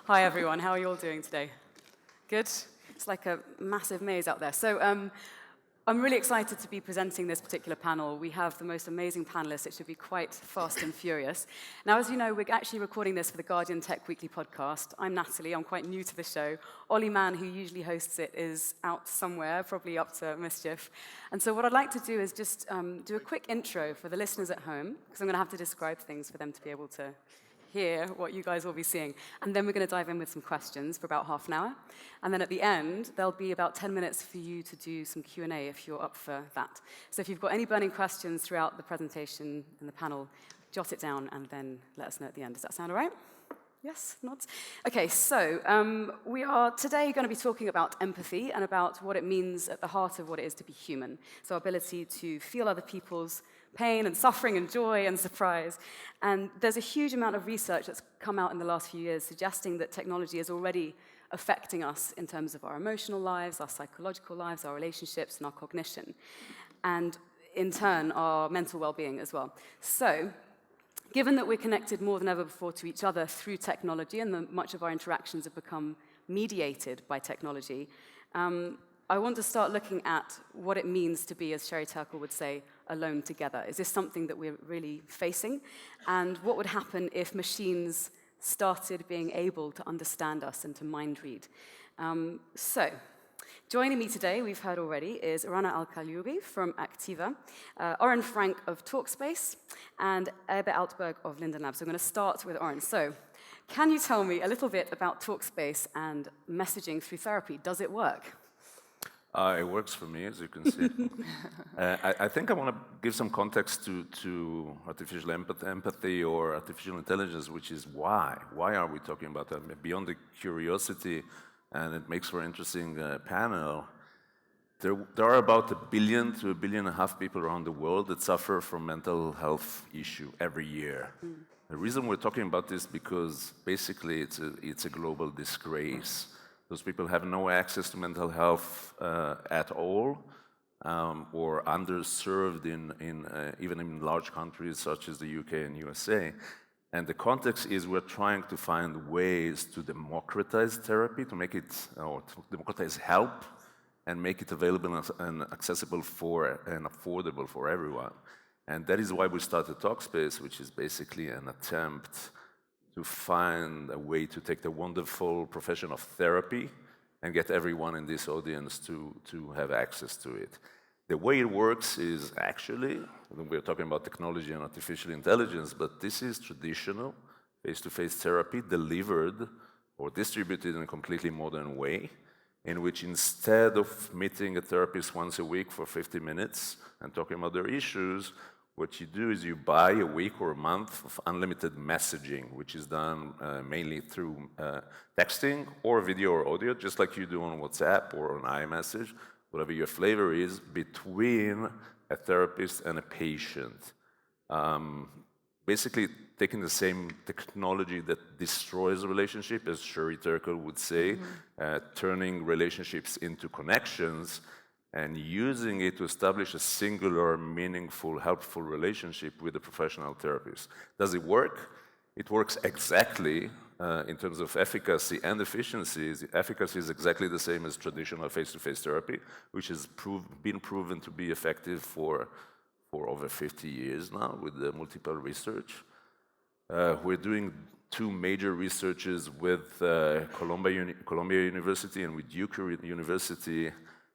Hi, everyone. How are you all doing today? Good? It's like a massive maze out there. So I'm really excited to be presenting this particular panel. We have the most amazing panelists. It should be quite fast and furious. Now, as you know, we're actually recording this for the Guardian Tech Weekly podcast. I'm Nathalie. I'm quite new to the show. Ollie Mann, who usually hosts it, is out somewhere, probably up to mischief. And so what I'd like to do is just do a quick intro for the listeners at home, because I'm going to have to describe things for them to be able to hear what you guys will be seeing. And then we're going to dive in with some questions for about half an hour. And then at the end, there'll be about 10 minutes for you to do some Q&A if you're up for that. So if you've got any burning questions throughout the presentation and the panel, jot it down and then let us know at the end. Does that sound all right? Yes? Nods? Okay, so we are today going to be talking about empathy and about what it means at the heart of what it is to be human. So our ability to feel other people's pain and suffering and joy and surprise. And there's a huge amount of research that's come out in the last few years suggesting that technology is already affecting us in terms of our emotional lives, our psychological lives, our relationships, and our cognition. And in turn, our mental well-being as well. So, given that we're connected more than ever before to each other through technology and that much of our interactions have become mediated by technology, I want to start looking at what it means to be, as Sherry Turkle would say, alone together. Is this something that we're really facing? And what would happen if machines started being able to understand us and to mind read? So, joining me today, we've heard already, is Rana el Kaliouby from Activa, Oren Frank of Talkspace, and Ebbe Altberg of Linden Labs. So I'm going to start with Oren. So, can you tell me a little bit about Talkspace and messaging through therapy? Does it work? It works for me, as you can see. I think I want to give some context to artificial empathy or artificial intelligence, which is why. Why are we talking about that? Beyond the curiosity, and it makes for an interesting panel, there are about 1 billion to 1.5 billion people around the world that suffer from mental health issue every year. The reason we're talking about this because basically it's a global disgrace. Those people have no access to mental health at all, or underserved even in large countries such as the UK and USA. And the context is we're trying to find ways to democratize therapy, to make it, or to democratize help, and make it available and accessible and affordable for everyone. And that is why we started Talkspace, which is basically an attempt to find a way to take the wonderful profession of therapy and get everyone in this audience to have access to it. The way it works is actually, we're talking about technology and artificial intelligence, but this is traditional face-to-face therapy delivered or distributed in a completely modern way, in which instead of meeting a therapist once a week for 50 minutes and talking about their issues, what you do is you buy a week or a month of unlimited messaging, which is done mainly through texting or video or audio, just like you do on WhatsApp or on iMessage, whatever your flavor is, between a therapist and a patient. Basically, taking the same technology that destroys a relationship, as Sherry Turkle would say, turning relationships into connections, and using it to establish a singular, meaningful, helpful relationship with a professional therapist. Does it work? It works exactly in terms of efficacy and efficiency. The efficacy is exactly the same as traditional face-to-face therapy, which has been proven to be effective for over 50 years now with multiple research. We're doing 2 major researches with Columbia University and with Duke University.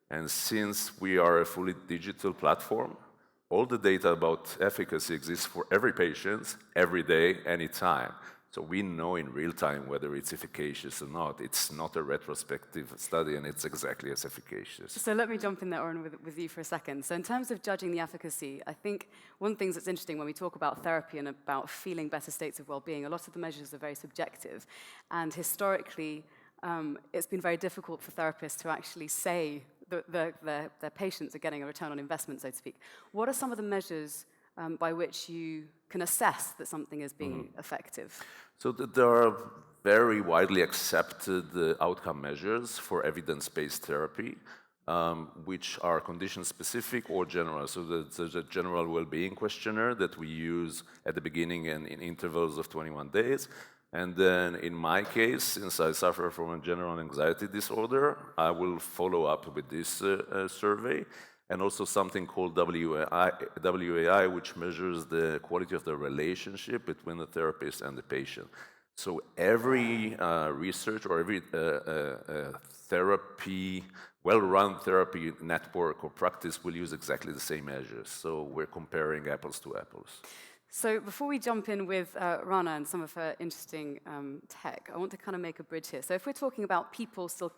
And since we are a fully digital platform, all the data about efficacy exists for every patient, every day, anytime. So we know in real time whether it's efficacious or not. It's not a retrospective study, and it's exactly as efficacious. So let me jump in there, Oren, with you for a second. So in terms of judging the efficacy, I think one thing that's interesting when we talk about therapy and about feeling better states of well-being, a lot of the measures are very subjective. And historically, it's been very difficult for therapists to actually say their patients are getting a return on investment, so to speak. What are some of the measures by which you can assess that something is being effective? So there are very widely accepted outcome measures for evidence-based therapy, which are condition-specific or general. So there's a general well-being questionnaire that we use at the beginning and in intervals of 21 days. And then in my case, since I suffer from a general anxiety disorder, I will follow up with this survey, and also something called WAI, which measures the quality of the relationship between the therapist and the patient. So every research or every therapy, well-run therapy network or practice will use exactly the same measures. So we're comparing apples to apples. So before we jump in with Rana and some of her interesting tech, I want to kind of make a bridge here. So if we're talking about people still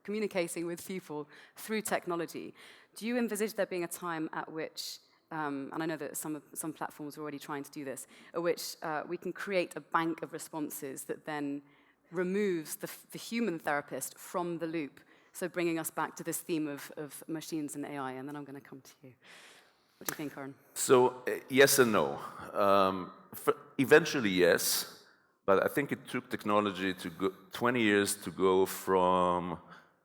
communicating with people through technology, do you envisage there being a time at which, and I know that some platforms are already trying to do this, at which we can create a bank of responses that then removes the human therapist from the loop, so bringing us back to this theme of machines and AI, and then I'm going to come to you. What do you think, Oren? So yes and no. Eventually, yes, but I think it took technology to go 20 years to go from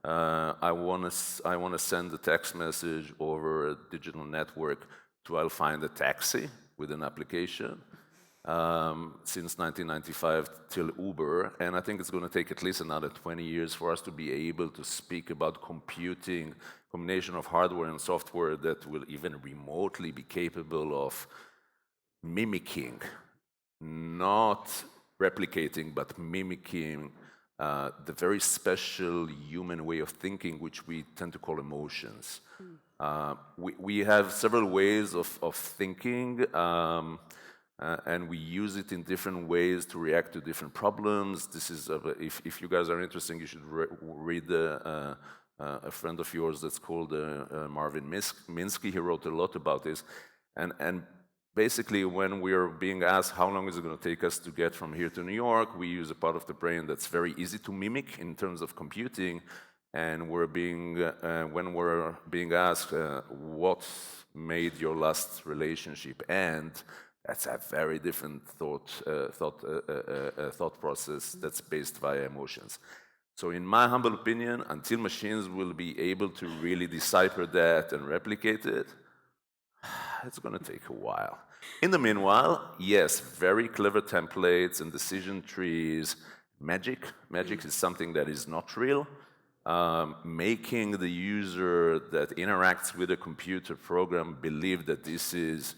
I want to send a text message over a digital network to I'll find a taxi with an application. Since 1995 till Uber, and I think it's going to take at least another 20 years for us to be able to speak about computing, combination of hardware and software that will even remotely be capable of mimicking, not replicating, but mimicking the very special human way of thinking, which we tend to call emotions. We have several ways of thinking, and we use it in different ways to react to different problems. This is, if you guys are interested, you should read a friend of yours that's called Marvin Minsky. He wrote a lot about this. And basically, when we're being asked how long is it going to take us to get from here to New York, we use a part of the brain that's very easy to mimic in terms of computing. And when we're being asked what made your last relationship end, that's a very different thought process that's based via emotions. So in my humble opinion, until machines will be able to really decipher that and replicate it, it's going to take a while. In the meanwhile, yes, very clever templates and decision trees. Magic is something that is not real. Making the user that interacts with a computer program believe that this is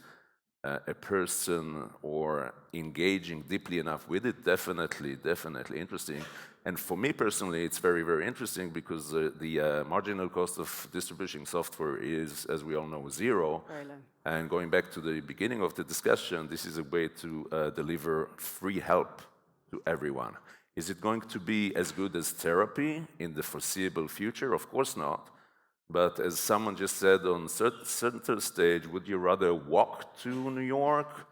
a person or engaging deeply enough with it, definitely interesting. And for me personally, it's very, very interesting because the marginal cost of distributing software is, as we all know, zero. Very low. And going back to the beginning of the discussion, this is a way to deliver free help to everyone. Is it going to be as good as therapy in the foreseeable future? Of course not. But as someone just said on center stage, would you rather walk to New York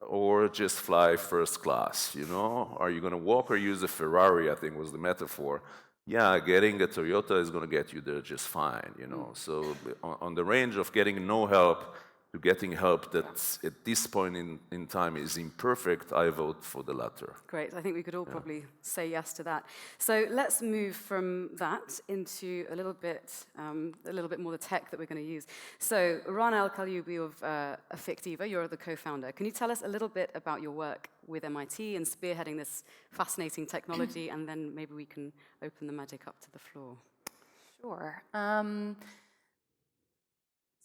or just fly first class? You know, are you going to walk or use a Ferrari? I think was the metaphor. Yeah, getting a Toyota is going to get you there just fine. You know, so on the range of getting no help to getting help that at this point in time is imperfect, I vote for the latter. Great. I think we could all probably say yes to that. So let's move from that into a little bit more the tech that we're going to use. So Rana el Kaliouby of Affectiva, you're the co-founder. Can you tell us a little bit about your work with MIT and spearheading this fascinating technology, and then maybe we can open the magic up to the floor. Sure.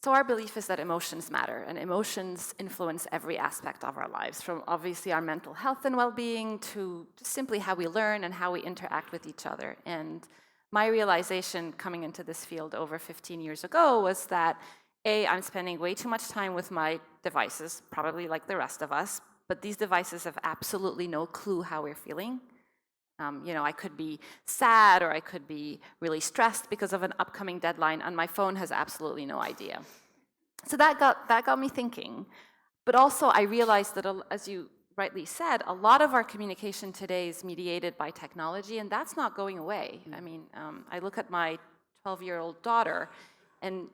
So our belief is that emotions matter, and emotions influence every aspect of our lives, from obviously our mental health and well-being to just simply how we learn and how we interact with each other. And my realization coming into this field over 15 years ago was that, A, I'm spending way too much time with my devices, probably like the rest of us, but these devices have absolutely no clue how we're feeling. You know, I could be sad or I could be really stressed because of an upcoming deadline, and my phone has absolutely no idea. So that got me thinking. But also I realized that, as you rightly said, a lot of our communication today is mediated by technology, and that's not going away. I mean, I look at my 12-year-old daughter, and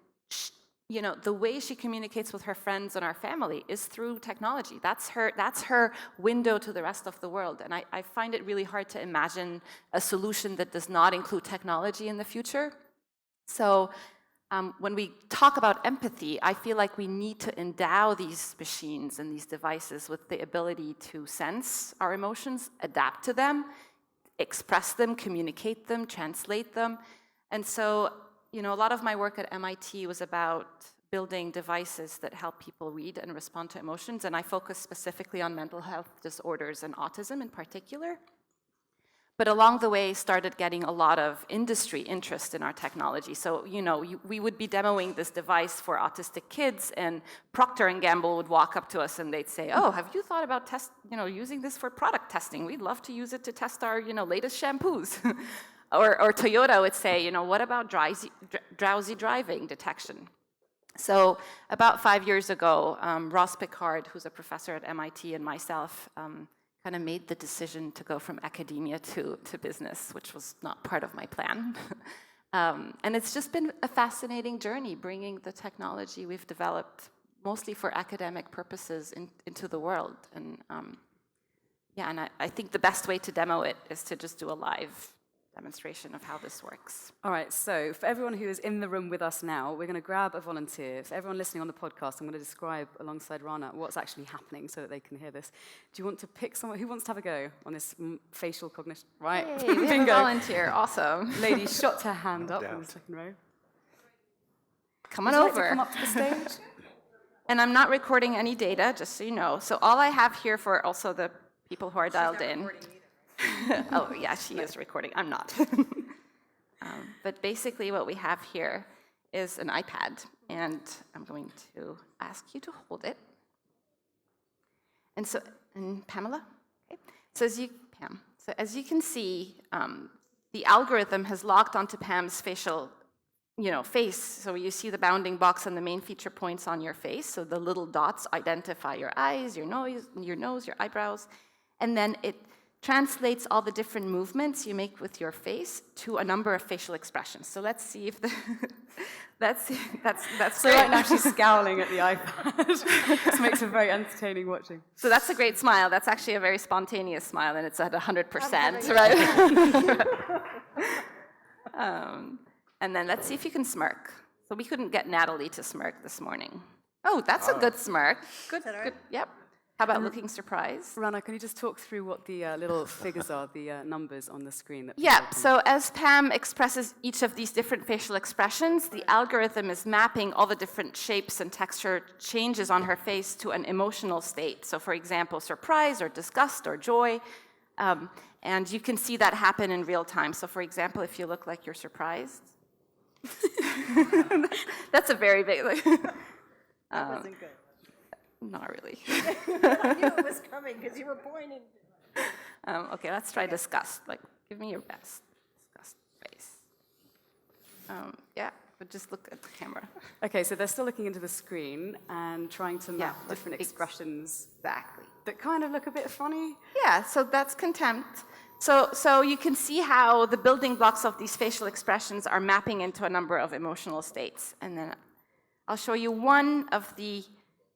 you know, the way she communicates with her friends and our family is through technology. That's her window to the rest of the world. And I find it really hard to imagine a solution that does not include technology in the future. So when we talk about empathy, I feel like we need to endow these machines and these devices with the ability to sense our emotions, adapt to them, express them, communicate them, translate them. And so, you know, a lot of my work at MIT was about building devices that help people read and respond to emotions, and I focus specifically on mental health disorders and autism in particular. But along the way, started getting a lot of industry interest in our technology. So, you know, we would be demoing this device for autistic kids, and Procter & Gamble would walk up to us and they'd say, "Oh, have you thought about using this for product testing? We'd love to use it to test our, latest shampoos." or Toyota would say, "You know, what about drowsy driving detection?" So about 5 years ago, Ross Picard, who's a professor at MIT, and myself kind of made the decision to go from academia to business, which was not part of my plan. And it's just been a fascinating journey, bringing the technology we've developed mostly for academic purposes into the world. And I think the best way to demo it is to just do a live demonstration of how this works. All right, so for everyone who is in the room with us now, we're going to grab a volunteer. For everyone listening on the podcast, I'm going to describe alongside Rana what's actually happening so that they can hear this. Do you want to pick someone? Who wants to have a go on this facial cognition? Right, hey, we have a volunteer, awesome. Lady shot her hand up in the second row. Come on Would you over. like to come up to the stage? And I'm not recording any data, just so you know. So all I have here for also the people who are dialed in. Oh, yeah, she is recording. I'm not. But basically what we have here is an iPad, and I'm going to ask you to hold it. And Pamela? Okay. So as you can see, the algorithm has locked onto Pam's facial, face. So you see the bounding box and the main feature points on your face. So the little dots identify your eyes, your nose, your eyebrows, and then it translates all the different movements you make with your face to a number of facial expressions. So let's see if that's So right now she's scowling at the iPad. This makes it very entertaining watching. So that's a great smile. That's actually a very spontaneous smile, and it's at 100%, right? And then let's see if you can smirk. So we couldn't get Nathalie to smirk this morning. Oh, that's a good smirk. Good. Yep. How about looking surprised? Rana, can you just talk through what the little figures are, the numbers on the screen? Yeah, so as Pam expresses each of these different facial expressions, the algorithm is mapping all the different shapes and texture changes on her face to an emotional state. So for example, surprise or disgust or joy. And you can see that happen in real time. So for example, if you look like you're surprised. That's a very big... That wasn't good. Not really. I knew it was coming because you were pointing. Okay, let's try disgust. Like, give me your best disgust face. Yeah, but just look at the camera. Okay, so they're still looking into the screen and trying to map different expressions Exactly. that kind of look a bit funny. Yeah, so that's contempt. So you can see how the building blocks of these facial expressions are mapping into a number of emotional states. And then I'll show you one of the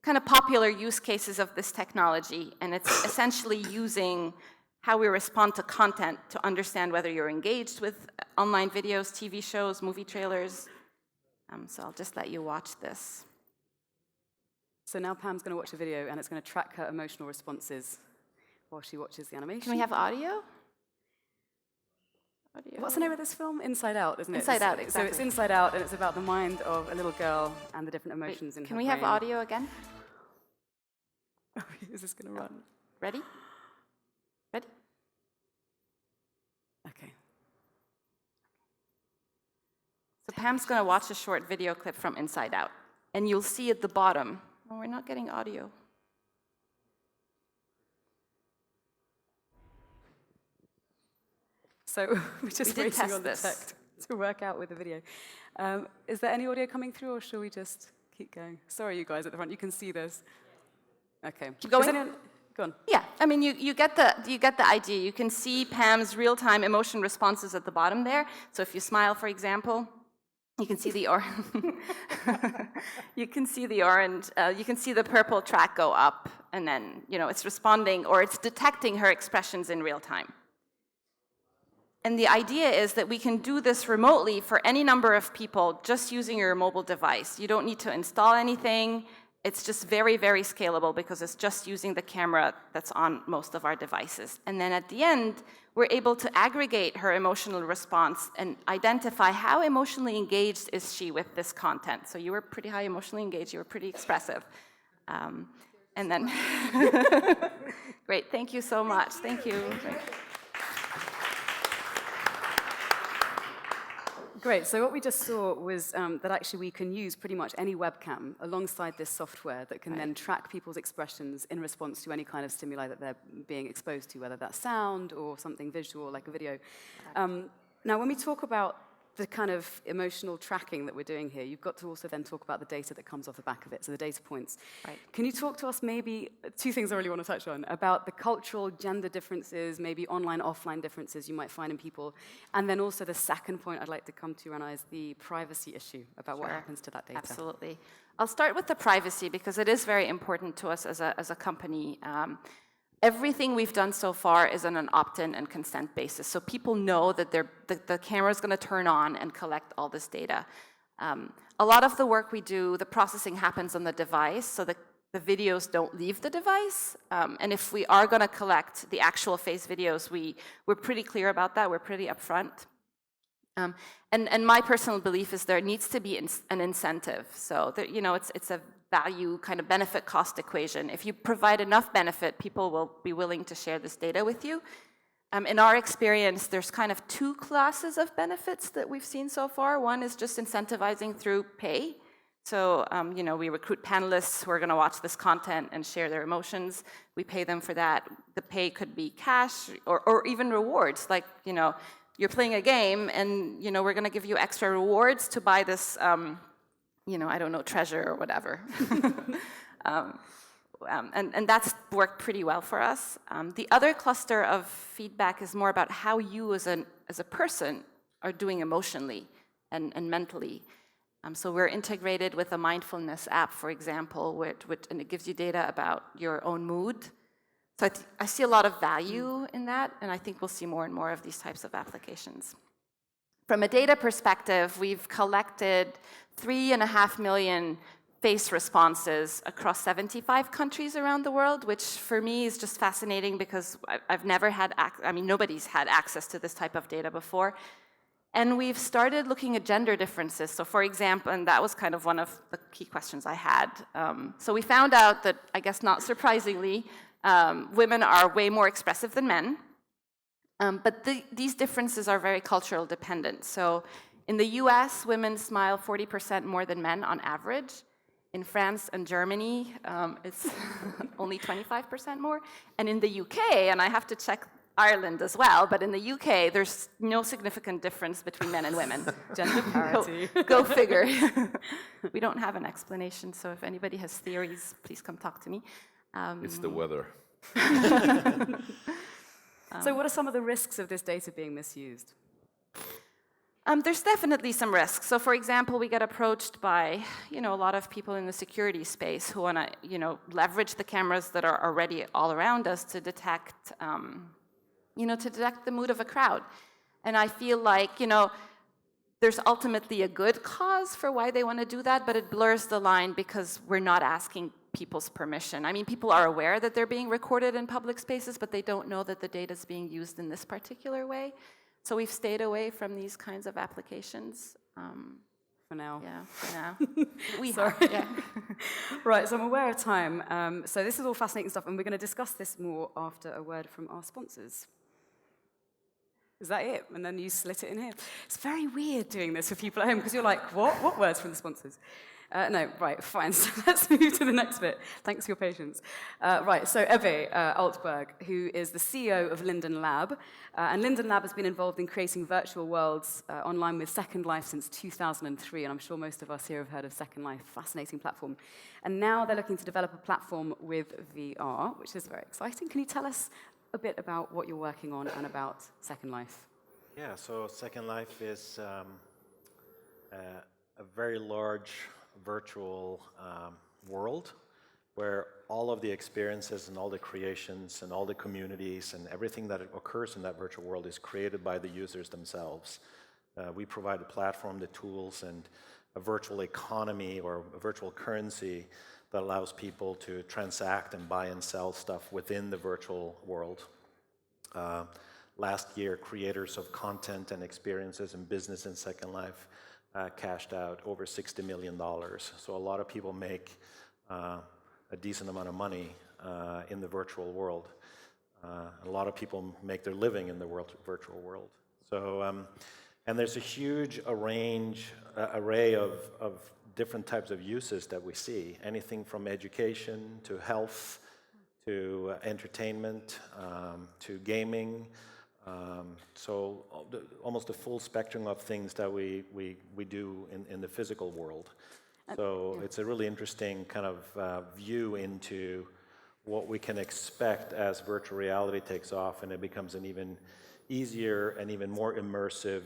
kind of popular use cases of this technology, and it's essentially using how we respond to content to understand whether you're engaged with online videos, TV shows, movie trailers. So I'll just let you watch this. So now Pam's going to watch a video, and it's going to track her emotional responses while she watches the animation. Can we have audio? What's the name of this film? Inside Out, isn't it? Inside Out, exactly. So it's Inside Out, and it's about the mind of a little girl and the different emotions in her brain. Can we have audio again? Is this going to run? Ready? Ready? Okay. So Pam's going to watch a short video clip from Inside Out, and you'll see at the bottom, oh, we're not getting audio. So we're just waiting on the tech to work out with the video. Is there any audio coming through, or shall we just keep going? Sorry, you guys at the front, you can see this. Okay. Keep going? Go on. Yeah, I mean, you get the idea. You can see Pam's real-time emotion responses at the bottom there. So if you smile, for example, you can see the you can see the orange, you can see the purple track go up, and then, it's responding, or it's detecting her expressions in real time. And the idea is that we can do this remotely for any number of people just using your mobile device. You don't need to install anything. It's just very, very scalable because it's just using the camera that's on most of our devices. And then at the end, we're able to aggregate her emotional response and identify how emotionally engaged is she with this content. So you were pretty high emotionally engaged, you were pretty expressive. And then, great, thank you so much. Thank you. Great, so what we just saw was that actually we can use pretty much any webcam alongside this software that can then track people's expressions in response to any kind of stimuli that they're being exposed to, whether that's sound or something visual like a video. Now, when we talk about the kind of emotional tracking that we're doing here, you've got to also then talk about the data that comes off the back of it, so the data points. Right. Can you talk to us maybe, two things I really want to touch on, about the cultural gender differences, maybe online, offline differences you might find in people, and then also the second point I'd like to come to, Rana, is the privacy issue about what happens to that data. Absolutely. I'll start with the privacy because it is very important to us as a company. Everything we've done so far is on an opt-in and consent basis. So people know that the camera is going to turn on and collect all this data. A lot of the work we do, the processing happens on the device, so the videos don't leave the device. And if we are going to collect the actual face videos, we're pretty clear about that. We're pretty upfront. And my personal belief is there needs to be an incentive. So that, it's a value kind of benefit cost equation. If you provide enough benefit, people will be willing to share this data with you. In our experience, there's kind of two classes of benefits that we've seen so far. One is just incentivizing through pay. So, we recruit panelists who are going to watch this content and share their emotions. We pay them for that. The pay could be cash or even rewards, like, you're playing a game and, we're going to give you extra rewards to buy this, I don't know, treasure or whatever. And that's worked pretty well for us. The other cluster of feedback is more about how you as a person are doing emotionally and mentally. So we're integrated with a mindfulness app, for example, and it gives you data about your own mood. So I see a lot of value in that, and I think we'll see more and more of these types of applications. From a data perspective, we've collected 3.5 million face responses across 75 countries around the world, which for me is just fascinating because I've never had, nobody's had access to this type of data before. And we've started looking at gender differences. So for example, and that was kind of one of the key questions I had. So we found out that, I guess not surprisingly, women are way more expressive than men. But these differences are very cultural dependent. So in the US, women smile 40% more than men on average. In France and Germany, it's only 25% more. And in the UK, and I have to check Ireland as well, but in the UK, there's no significant difference between men and women. Gender parity. Go figure. We don't have an explanation, so if anybody has theories, please come talk to me. It's the weather. So what are some of the risks of this data being misused? There's definitely some risks. So for example, we get approached by, a lot of people in the security space who want to, leverage the cameras that are already all around us to detect, the mood of a crowd. And I feel like, there's ultimately a good cause for why they want to do that, but it blurs the line because we're not asking people's permission. I mean, people are aware that they're being recorded in public spaces, but they don't know that the data is being used in this particular way. So we've stayed away from these kinds of applications. For now. Yeah, for now. We Sorry. have, yeah. Right, so I'm aware of time. So this is all fascinating stuff, and we're going to discuss this more after a word from our sponsors. Is that it? And then you slit it in here. It's very weird doing this for people at home, because you're like, what? What words from the sponsors? No, right, fine. So let's move to the next bit. Thanks for your patience. Right, so Ebbe Altberg, who is the CEO of Linden Lab. And Linden Lab has been involved in creating virtual worlds online with Second Life since 2003. And I'm sure most of us here have heard of Second Life, fascinating platform. And now they're looking to develop a platform with VR, which is very exciting. Can you tell us a bit about what you're working on and about Second Life? Yeah, so Second Life is a very large virtual world where all of the experiences and all the creations and all the communities and everything that occurs in that virtual world is created by the users themselves. We provide a platform, the tools, and a virtual economy or a virtual currency that allows people to transact and buy and sell stuff within the virtual world. Last year, creators of content and experiences and business in Second Life cashed out over $60 million. So a lot of people make a decent amount of money in the virtual world. A lot of people make their living in the virtual world. So, and there's a huge array of different types of uses that we see. Anything from education to health to entertainment to gaming. So almost a full spectrum of things that we do in the physical world. So it's a really interesting kind of view into what we can expect as virtual reality takes off and it becomes an even easier and even more immersive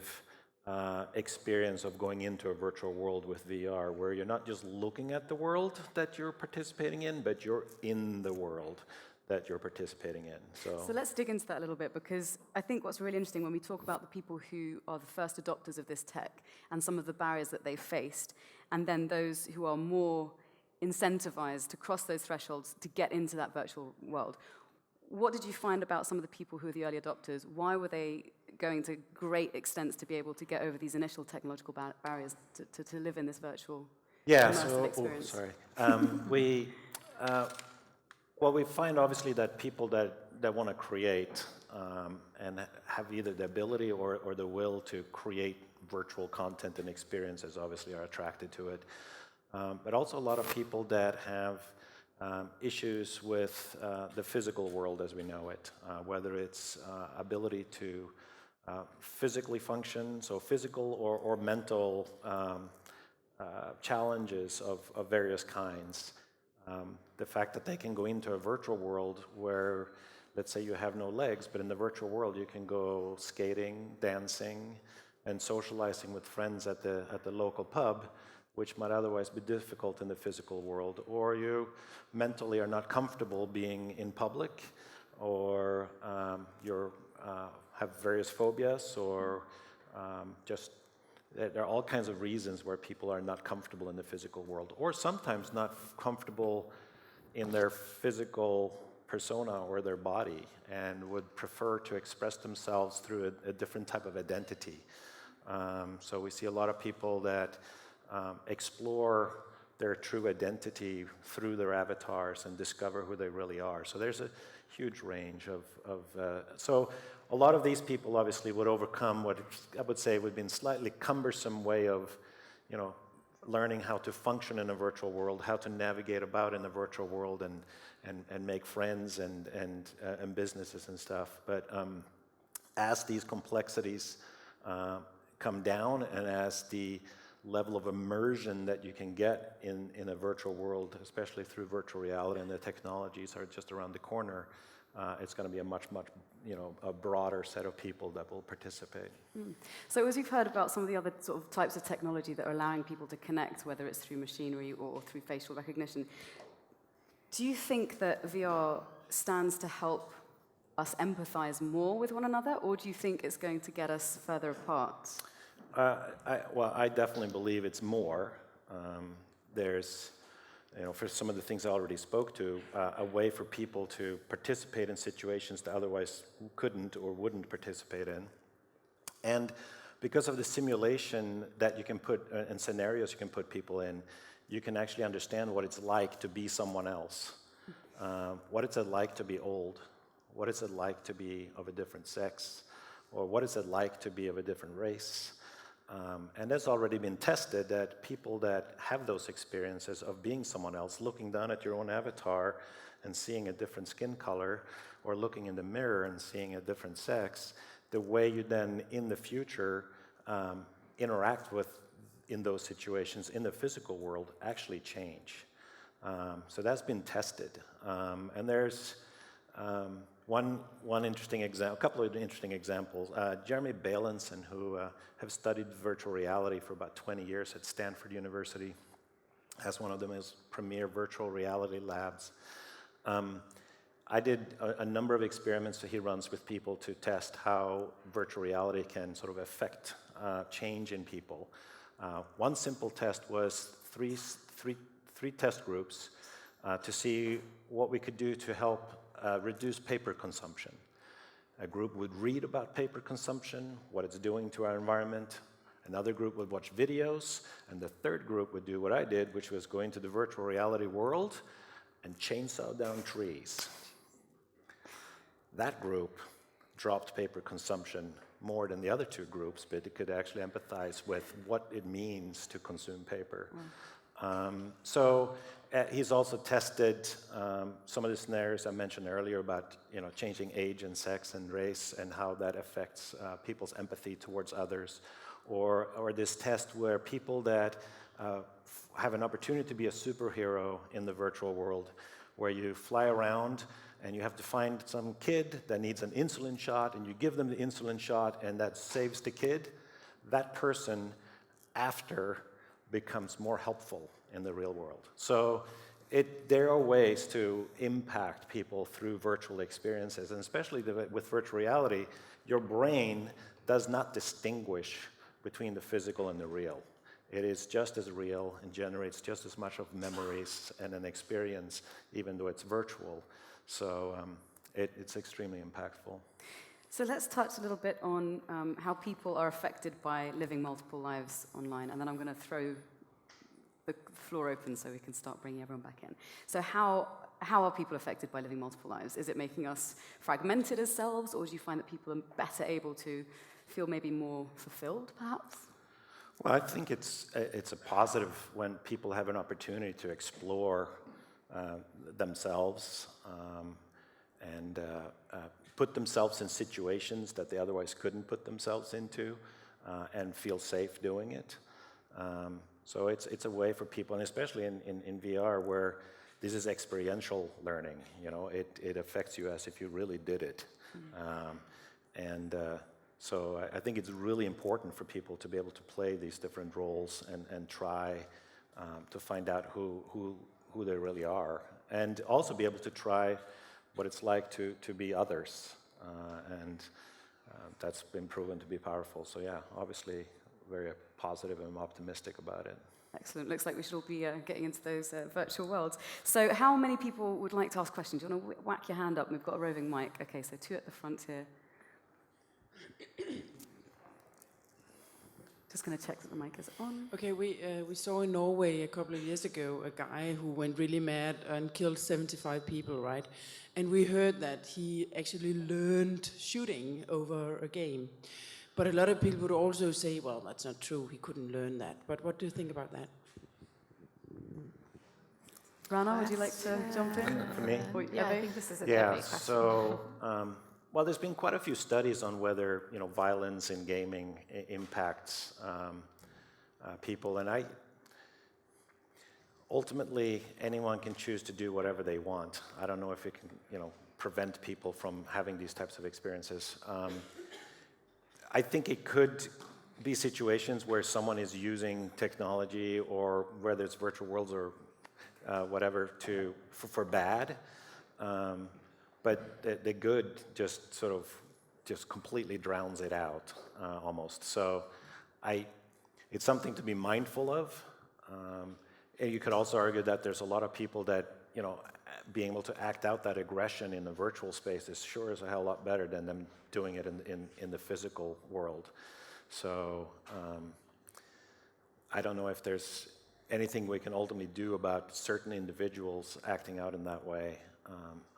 experience of going into a virtual world with VR, where you're not just looking at the world that you're participating in, but you're in the world that you're participating in. So let's dig into that a little bit, because I think what's really interesting when we talk about the people who are the first adopters of this tech and some of the barriers that they faced, and then those who are more incentivized to cross those thresholds to get into that virtual world. What did you find about some of the people who were the early adopters? Why were they going to great extents to be able to get over these initial technological barriers to live in this virtual immersive experience? Well, we find obviously that people that want to create and have either the ability or the will to create virtual content and experiences obviously are attracted to it. But also a lot of people that have issues with the physical world as we know it, whether it's ability to physically function, so physical or mental challenges of various kinds. The fact that they can go into a virtual world where, let's say you have no legs, but in the virtual world you can go skating, dancing, and socializing with friends at the local pub, which might otherwise be difficult in the physical world, or you mentally are not comfortable being in public, or you have various phobias, or just there are all kinds of reasons where people are not comfortable in the physical world, or sometimes not comfortable in their physical persona or their body, and would prefer to express themselves through a different type of identity. So we see a lot of people that explore their true identity through their avatars and discover who they really are. So there's a huge range so a lot of these people obviously would overcome what I would say would be a slightly cumbersome way of, learning how to function in a virtual world, how to navigate about in the virtual world and make friends and businesses and stuff. But as these complexities come down, and as the level of immersion that you can get in a virtual world, especially through virtual reality, and the technologies are just around the corner, it's going to be a much, a broader set of people that will participate. So as we've heard about some of the other sort of types of technology that are allowing people to connect, whether it's through machinery or through facial recognition, do you think that VR stands to help us empathize more with one another, or do you think it's going to get us further apart? I definitely believe it's more. There's, for some of the things I already spoke to, a way for people to participate in situations that otherwise couldn't or wouldn't participate in. And because of the simulation that you can put, and scenarios you can put people in, you can actually understand what it's like to be someone else. What is it like to be old? What is it like to be of a different sex? Or what is it like to be of a different race? And that's already been tested, that people that have those experiences of being someone else, looking down at your own avatar and seeing a different skin color, or looking in the mirror and seeing a different sex, the way you then in the future interact with in those situations in the physical world actually change. So that's been tested. And there's one interesting example, a couple of interesting examples. Jeremy Bailenson, who have studied virtual reality for about 20 years at Stanford University, has one of the most premier virtual reality labs. I did a number of experiments that he runs with people to test how virtual reality can sort of affect change in people. One simple test was three test groups to see what we could do to help reduce paper consumption. A group would read about paper consumption, what it's doing to our environment. Another group would watch videos, and the third group would do what I did, which was go into the virtual reality world and chainsaw down trees. That group dropped paper consumption more than the other two groups, but it could actually empathize with what it means to consume paper. He's also tested some of the scenarios I mentioned earlier about changing age and sex and race and how that affects people's empathy towards others, or this test where people that have an opportunity to be a superhero in the virtual world, where you fly around and you have to find some kid that needs an insulin shot, and you give them the insulin shot, and that saves the kid. That person, after, becomes more helpful in the real world. So there are ways to impact people through virtual experiences, and especially with virtual reality, your brain does not distinguish between the physical and the real. It is just as real and generates just as much of memories and an experience, even though it's virtual. So it's extremely impactful. So let's touch a little bit on how people are affected by living multiple lives online, and then I'm going to throw the floor open so we can start bringing everyone back in. So how are people affected by living multiple lives? Is it making us fragmented as selves, or do you find that people are better able to feel maybe more fulfilled, perhaps? Well, I think it's a positive when people have an opportunity to explore themselves and put themselves in situations that they otherwise couldn't put themselves into and feel safe doing it. So it's a way for people, and especially in VR, where this is experiential learning. It affects you as if you really did it. So I think it's really important for people to be able to play these different roles and try to find out who they really are, and also be able to try what it's like to be others, and that's been proven to be powerful. So yeah, obviously very positive and optimistic about it. Excellent. Looks like we should all be getting into those virtual worlds. So how many people would like to ask questions? Do you want to whack your hand up? We've got a roving mic. Okay, so 2 at the front here. Just going to check that the mic is on. Okay, we saw in Norway a couple of years ago a guy who went really mad and killed 75 people, right? And we heard that he actually learned shooting over a game. But a lot of people would also say, well, that's not true, he couldn't learn that. But what do you think about that? Rana, would you like to jump in? For me? Yeah, I think this is a Yeah, great question. so, well, there's been quite a few studies on whether, violence in gaming impacts people, and ultimately, anyone can choose to do whatever they want. I don't know if it can, prevent people from having these types of experiences. I think it could be situations where someone is using technology, or whether it's virtual worlds or whatever, for bad. But the good just completely drowns it out, almost. So it's something to be mindful of. And you could also argue that there's a lot of people that, being able to act out that aggression in the virtual space is sure as a hell a lot better than them doing it in the physical world. So I don't know if there's anything we can ultimately do about certain individuals acting out in that way.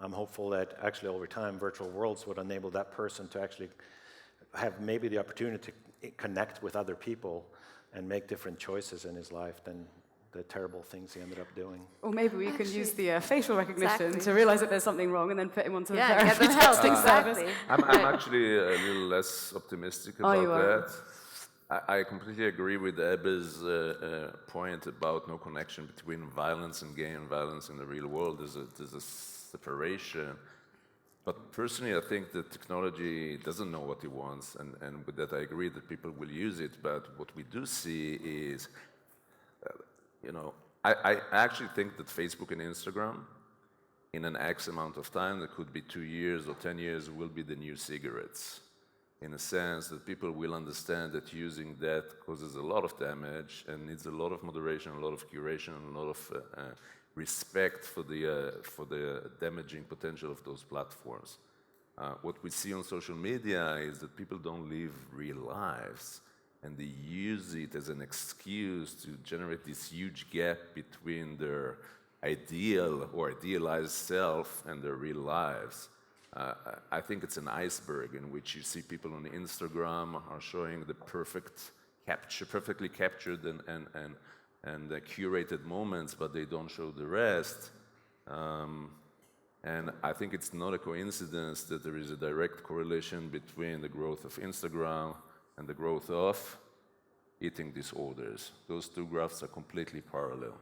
I'm hopeful that actually over time virtual worlds would enable that person to actually have maybe the opportunity to connect with other people and make different choices in his life than the terrible things he ended up doing. Or maybe we can use the facial recognition Exactly. to realize that there's something wrong and then put him onto the Yeah, therapy get them help, testing service. exactly. I'm actually a little less optimistic about you are? that. I completely agree with Ebbe's point about no connection between violence in game and violence in the real world. There's a separation. But personally, I think that technology doesn't know what it wants, and with that I agree that people will use it. But what we do see is, I actually think that Facebook and Instagram, in an X amount of time, that could be 2 years or 10 years, will be the new cigarettes. In a sense that people will understand that using that causes a lot of damage and needs a lot of moderation, a lot of curation, and a lot of respect for the damaging potential of those platforms. What we see on social media is that people don't live real lives, and they use it as an excuse to generate this huge gap between their ideal or idealized self and their real lives. I think it's an iceberg in which you see people on Instagram are showing the perfectly captured and curated moments, but they don't show the rest. And I think it's not a coincidence that there is a direct correlation between the growth of Instagram and the growth of eating disorders. Those two graphs are completely parallel.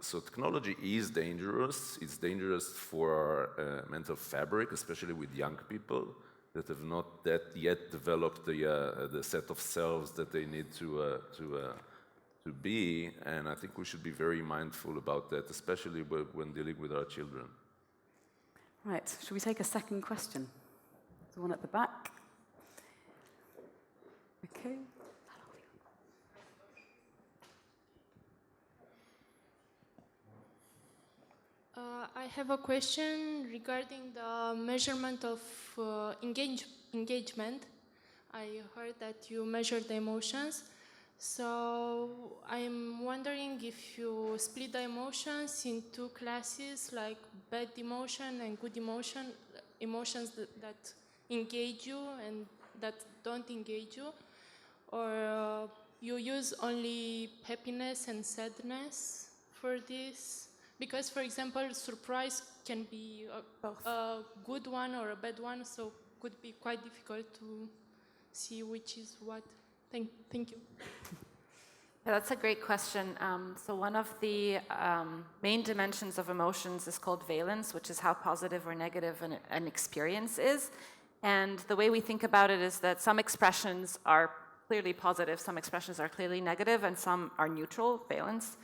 So technology is dangerous. It's dangerous for our mental fabric, especially with young people that have not yet developed the set of selves that they need to be. And I think we should be very mindful about that, especially when dealing with our children. Right, should we take a second question? There's one at the back. Okay. I have a question regarding the measurement of engagement. I heard that you measure the emotions. So I'm wondering if you split the emotions into classes like bad emotion and good emotion, emotions that engage you and that don't engage you, or you use only happiness and sadness for this? Because, for example, surprise can be a good one or a bad one, so could be quite difficult to see which is what. Thank you. Yeah, that's a great question. So one of the main dimensions of emotions is called valence, which is how positive or negative an experience is. And the way we think about it is that some expressions are clearly positive, some expressions are clearly negative, and some are neutral, valence.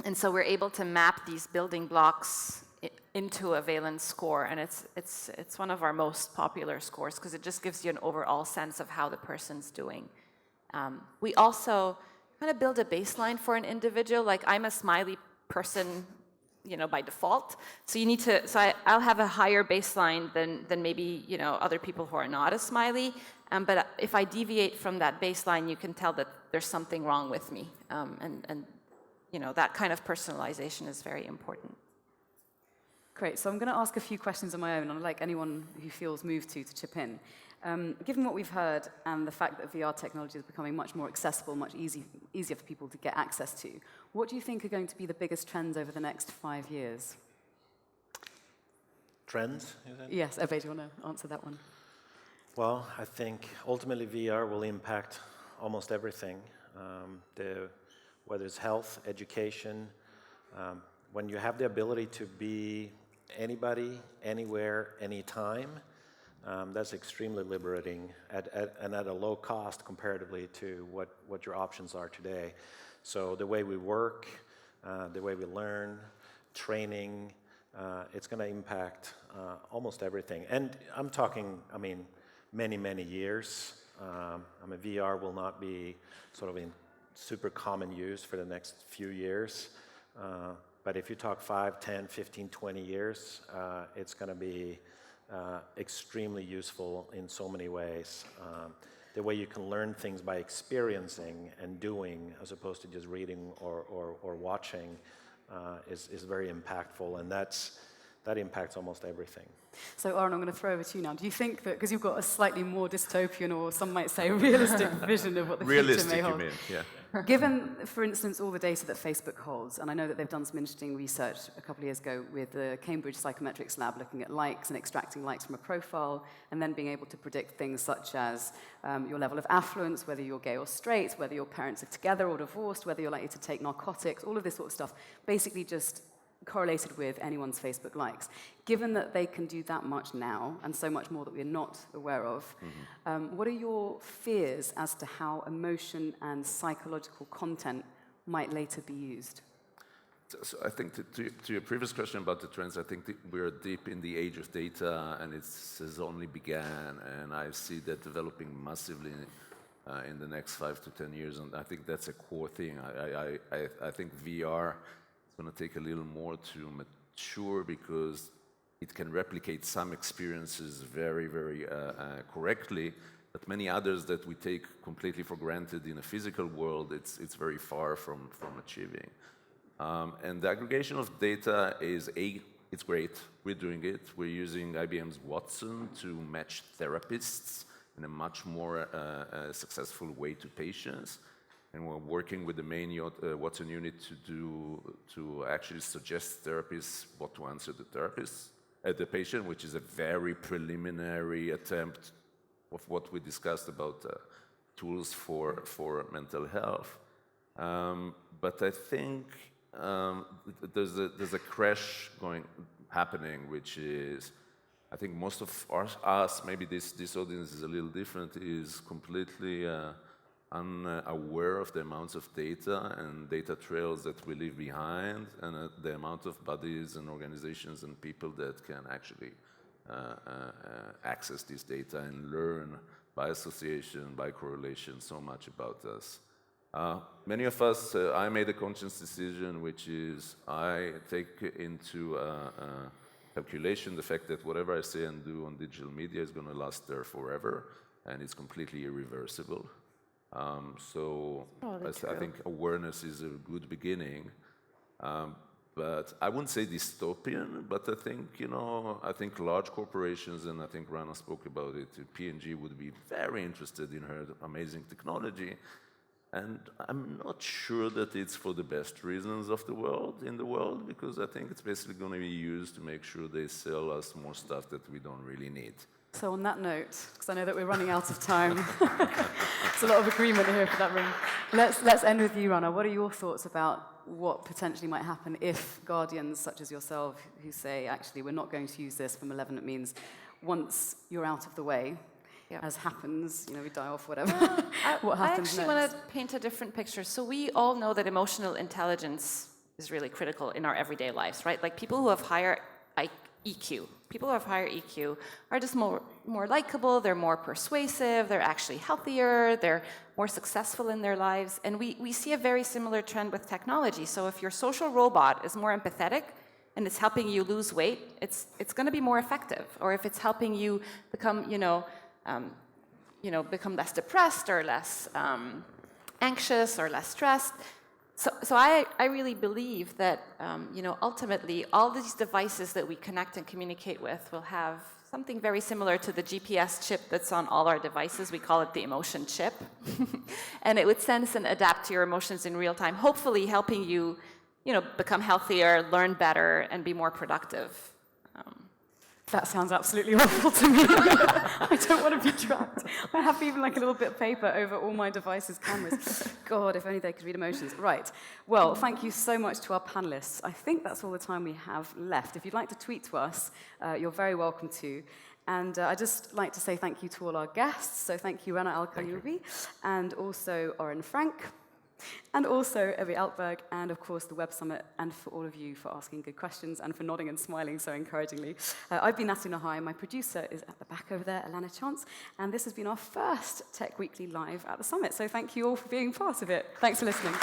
And so we're able to map these building blocks into a valence score, and it's one of our most popular scores because it just gives you an overall sense of how the person's doing. We also kind of build a baseline for an individual. Like, I'm a smiley person, by default. So I'll have a higher baseline than maybe, other people who are not as smiley. But if I deviate from that baseline, you can tell that there's something wrong with me. And that kind of personalization is very important. Great, so I'm going to ask a few questions on my own, and I'd like anyone who feels moved to chip in. Given what we've heard and the fact that VR technology is becoming much more accessible, much easier for people to get access to, what do you think are going to be the biggest trends over the next 5 years? Trends, you said? Yes, Ebbe, do you want to answer that one? Well, I think ultimately VR will impact almost everything. Whether it's health, education, when you have the ability to be anybody, anywhere, anytime, that's extremely liberating and at a low cost comparatively to what your options are today. So the way we work, the way we learn, training, it's going to impact almost everything. And I'm talking, many, many years. VR will not be sort of in super common use for the next few years. But if you talk 5, 10, 15, 20 years, it's going to be extremely useful in so many ways. The way you can learn things by experiencing and doing as opposed to just reading or watching is very impactful, and that impacts almost everything. So, Oren, I'm going to throw over to you now. Do you think that, because you've got a slightly more dystopian, or some might say realistic vision of what the future may hold? Realistic, you mean, yeah. Given, for instance, all the data that Facebook holds, and I know that they've done some interesting research a couple of years ago with the Cambridge Psychometrics Lab looking at likes and extracting likes from a profile, and then being able to predict things such as your level of affluence, whether you're gay or straight, whether your parents are together or divorced, whether you're likely to take narcotics, all of this sort of stuff, basically just correlated with anyone's Facebook likes. Given that they can do that much now, and so much more that we're not aware of, what are your fears as to how emotion and psychological content might later be used? So I think to your previous question about the trends, I think we're deep in the age of data, and it has only began, and I see that developing massively in the next 5 to 10 years, and I think that's a core thing. I think VR is going to take a little more to mature because it can replicate some experiences very, very correctly, but many others that we take completely for granted in a physical world, it's very far from achieving. And the aggregation of data it's great. We're doing it. We're using IBM's Watson to match therapists in a much more successful way to patients. And we're working with the main Watson unit to actually suggest therapists what to answer the patient, which is a very preliminary attempt of what we discussed about tools for mental health. But I think there's a crash happening, which is, I think most of us, maybe this audience is a little different, is completely unaware of the amounts of data and data trails that we leave behind, and the amount of bodies and organizations and people that can actually access this data and learn by association, by correlation, so much about us. Many of us, I made a conscious decision, which is I take into calculation the fact that whatever I say and do on digital media is going to last there forever, and it's completely irreversible. I think awareness is a good beginning, but I wouldn't say dystopian, but I think large corporations, and I think Rana spoke about it, P&G would be very interested in her amazing technology. And I'm not sure that it's for the best reasons in the world, because I think it's basically going to be used to make sure they sell us more stuff that we don't really need. So on that note, because I know that we're running out of time, there's a lot of agreement here for that room. Let's end with you, Rana. What are your thoughts about what potentially might happen if guardians such as yourself, who say, actually, we're not going to use this for malevolent means, once you're out of the way, as happens, we die off, whatever. What happens I actually want to paint a different picture. So we all know that emotional intelligence is really critical in our everyday lives, right? Like people who have higher EQ. People who have higher EQ are just more likable, they're more persuasive, they're actually healthier, they're more successful in their lives. And we see a very similar trend with technology. So if your social robot is more empathetic and it's helping you lose weight, it's going to be more effective. Or if it's helping you become, become less depressed or less anxious or less stressed. So I really believe that, ultimately all these devices that we connect and communicate with will have something very similar to the GPS chip that's on all our devices. We call it the emotion chip. And it would sense and adapt to your emotions in real time, hopefully helping you, become healthier, learn better, and be more productive. That sounds absolutely awful to me. I don't want to be tracked. I have even like a little bit of paper over all my devices' cameras. God, if only they could read emotions. Right. Well, thank you so much to our panelists. I think that's all the time we have left. If you'd like to tweet to us, you're very welcome to. And I'd just like to say thank you to all our guests. So thank you, Rana el Kaliouby, and also Oren Frank, and also Ebbe Altberg, and of course the Web Summit, and for all of you for asking good questions and for nodding and smiling so encouragingly. I've been Nathalie Nahai, my producer is at the back over there, Alana Chance, and this has been our first Tech Weekly Live at the Summit. So thank you all for being part of it. Thanks for listening.